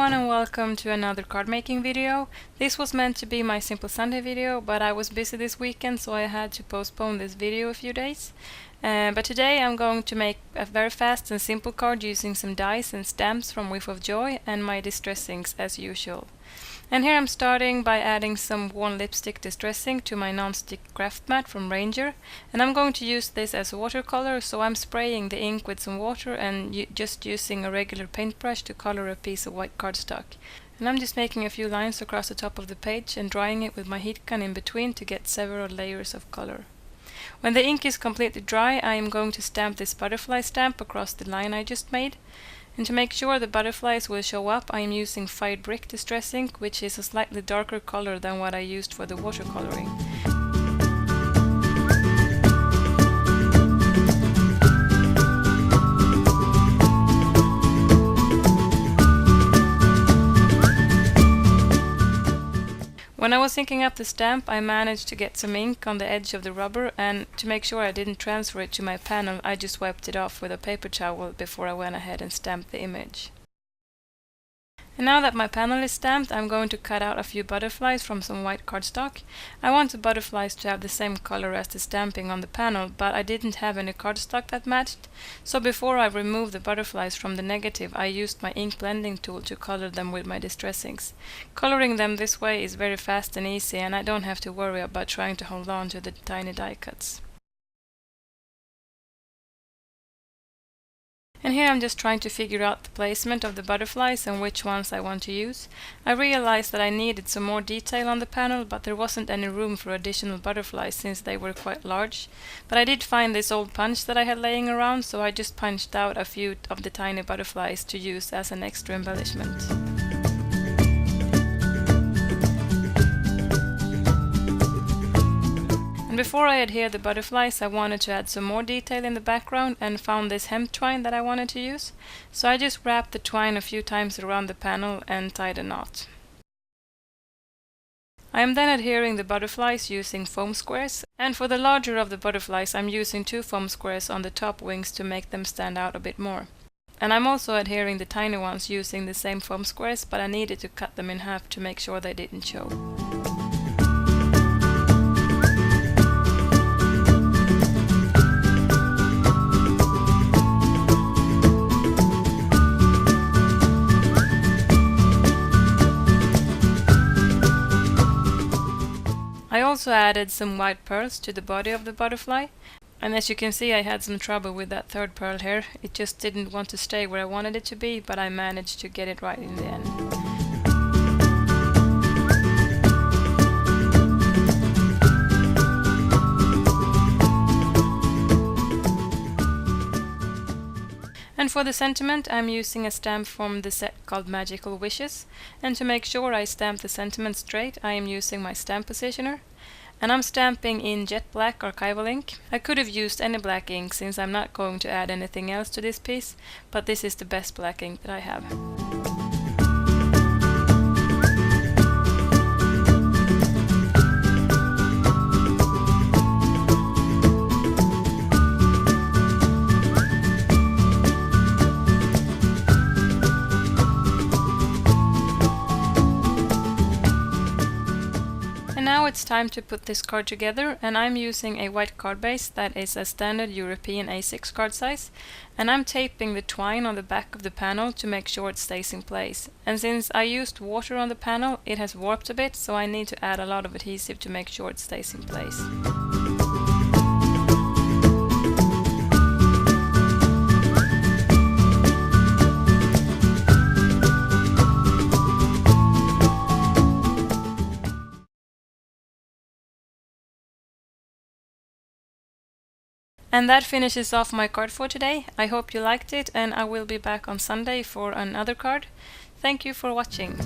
everyone and welcome to another card making video. This was meant to be my Simple Sunday video, but I was busy this weekend so I had to postpone this video a few days. But today I'm going to make a very fast and simple card using some dies and stamps from Whiff of Joy and my distress inks as usual. And here I'm starting by adding some worn lipstick distressing to my non-stick craft mat from Ranger, and I'm going to use this as a watercolor, so I'm spraying the ink with some water and just using a regular paintbrush to color a piece of white cardstock. And I'm just making a few lines across the top of the page and drying it with my heat gun in between to get several layers of color. When the ink is completely dry, I am going to stamp this butterfly stamp across the line I just made. And to make sure the butterflies will show up, I am using Fired Brick Distress Ink, which is a slightly darker color than what I used for the watercoloring. When I was inking up the stamp, I managed to get some ink on the edge of the rubber, and to make sure I didn't transfer it to my panel, I just wiped it off with a paper towel before I went ahead and stamped the image. And now that my panel is stamped, I'm going to cut out a few butterflies from some white cardstock. I want the butterflies to have the same color as the stamping on the panel, but I didn't have any cardstock that matched, so before I removed the butterflies from the negative, I used my ink blending tool to color them with my distress inks. Coloring them this way is very fast and easy, and I don't have to worry about trying to hold on to the tiny die cuts. And here I'm just trying to figure out the placement of the butterflies and which ones I want to use. I realized that I needed some more detail on the panel, but there wasn't any room for additional butterflies since they were quite large. But I did find this old punch that I had laying around, so I just punched out a few of the tiny butterflies to use as an extra embellishment. Before I adhere the butterflies, I wanted to add some more detail in the background and found this hemp twine that I wanted to use. So I just wrapped the twine a few times around the panel and tied a knot. I am then adhering the butterflies using foam squares, and for the larger of the butterflies I'm using 2 foam squares on the top wings to make them stand out a bit more. And I'm also adhering the tiny ones using the same foam squares, but I needed to cut them in half to make sure they didn't show. I also added some white pearls to the body of the butterfly, and as you can see I had some trouble with that third pearl here. It just didn't want to stay where I wanted it to be, but I managed to get it right in the end. And for the sentiment, I'm using a stamp from the set called Magical Wishes, and to make sure I stamp the sentiment straight, I am using my stamp positioner. And I'm stamping in jet black archival ink. I could have used any black ink since I'm not going to add anything else to this piece, but this is the best black ink that I have. Now it's time to put this card together, and I'm using a white card base that is a standard European A6 card size, and I'm taping the twine on the back of the panel to make sure it stays in place. And since I used water on the panel, it has warped a bit, so I need to add a lot of adhesive to make sure it stays in place. And that finishes off my card for today. I hope you liked it, and I will be back on Sunday for another card. Thank you for watching.